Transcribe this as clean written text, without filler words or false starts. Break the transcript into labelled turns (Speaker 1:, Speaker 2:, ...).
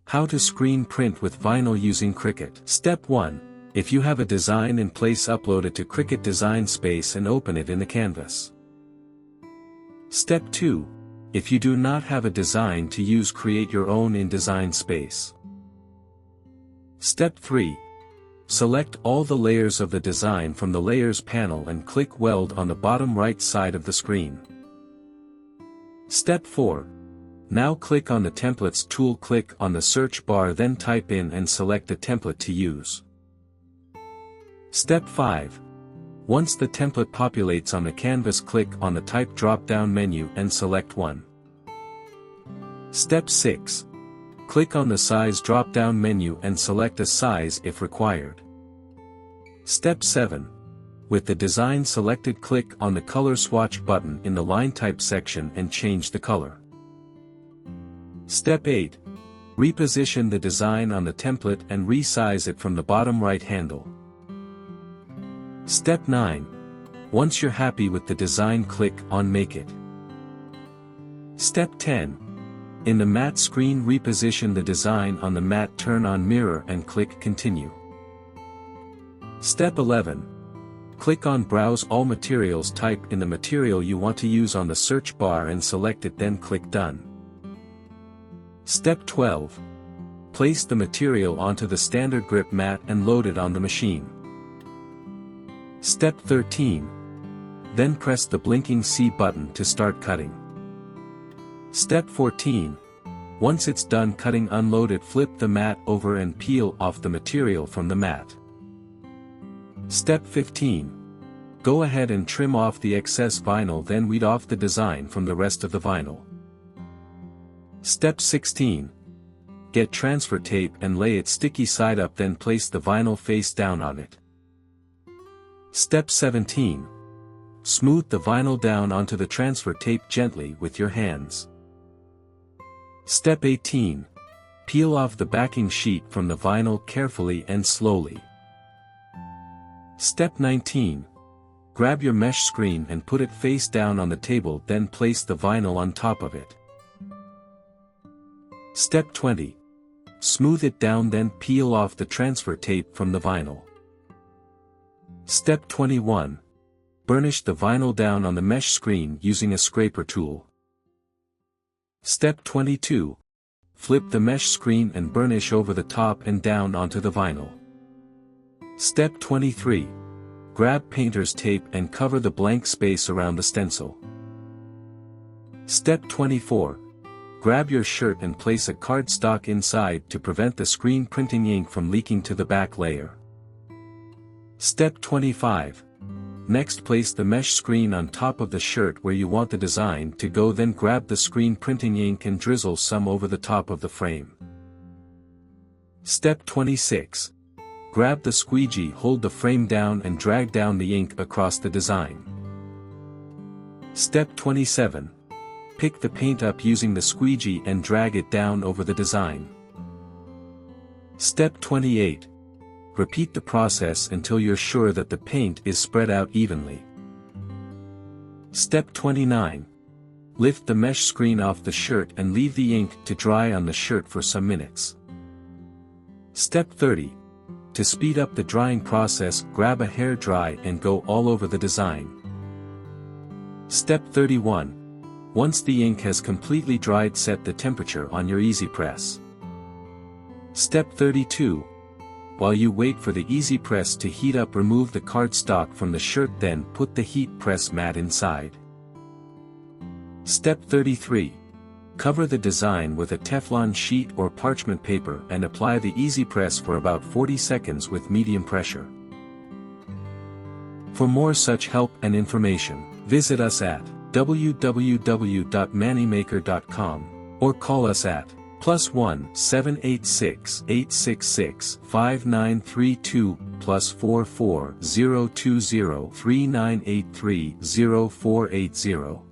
Speaker 1: How to screen print with vinyl using Cricut. Step 1. If you have a design in place, upload it to Cricut Design Space and open it in the canvas. Step 2. If you do not have a design to use, create your own in Design Space. Step 3. Select all the layers of the design from the Layers panel and click Weld on the bottom right side of the screen. Step 4. Now click on the Templates tool, click on the search bar, then type in and select the template to use. Step 5. Once the template populates on the canvas, click on the Type drop-down menu and select one. Step 6. Click on the Size drop-down menu and select a size if required. Step 7. With the design selected, click on the Color Swatch button in the Line Type section and change the color. Step 8. Reposition the design on the template and resize it from the bottom right handle. Step 9. Once you're happy with the design, click on Make It. Step 10. In the matte screen, reposition the design on the matte, turn on Mirror and click Continue. Step 11. Click on Browse All Materials, type in the material you want to use on the search bar and select it, then click Done. Step 12. Place the material onto the standard grip mat and load it on the machine. Step 13. Then press the blinking C button to start cutting. Step 14. Once it's done cutting, unload it, flip the mat over and peel off the material from the mat. Step 15. Go ahead and trim off the excess vinyl, then weed off the design from the rest of the vinyl. Step 16. Get transfer tape and lay it sticky side up, then place the vinyl face down on it. Step 17. Smooth the vinyl down onto the transfer tape gently with your hands. Step 18. Peel off the backing sheet from the vinyl carefully and slowly. Step 19. Grab your mesh screen and put it face down on the table, then place the vinyl on top of it. Step 20. Smooth it down, then peel off the transfer tape from the vinyl. Step 21. Burnish the vinyl down on the mesh screen using a scraper tool. Step 22. Flip the mesh screen and burnish over the top and down onto the vinyl. Step 23. Grab painter's tape and cover the blank space around the stencil. Step 24. Grab your shirt and place a cardstock inside to prevent the screen printing ink from leaking to the back layer. Step 25. Next, place the mesh screen on top of the shirt where you want the design to go, then grab the screen printing ink and drizzle some over the top of the frame. Step 26. Grab the squeegee, hold the frame down and drag down the ink across the design. Step 27. Pick the paint up using the squeegee and drag it down over the design. Step 28. Repeat the process until you're sure that the paint is spread out evenly. Step 29. Lift the mesh screen off the shirt and leave the ink to dry on the shirt for some minutes. Step 30. To speed up the drying process, grab a hairdry and go all over the design. Step 31. Once the ink has completely dried, set the temperature on your EasyPress. Step 32. While you wait for the EasyPress to heat up, remove the cardstock from the shirt, then put the heat press mat inside. Step 33. Cover the design with a Teflon sheet or parchment paper and apply the EasyPress for about 40 seconds with medium pressure. For more such help and information, visit us at www.mannymaker.com or call us at +1 786 866 5932 +44 020 3983 0480.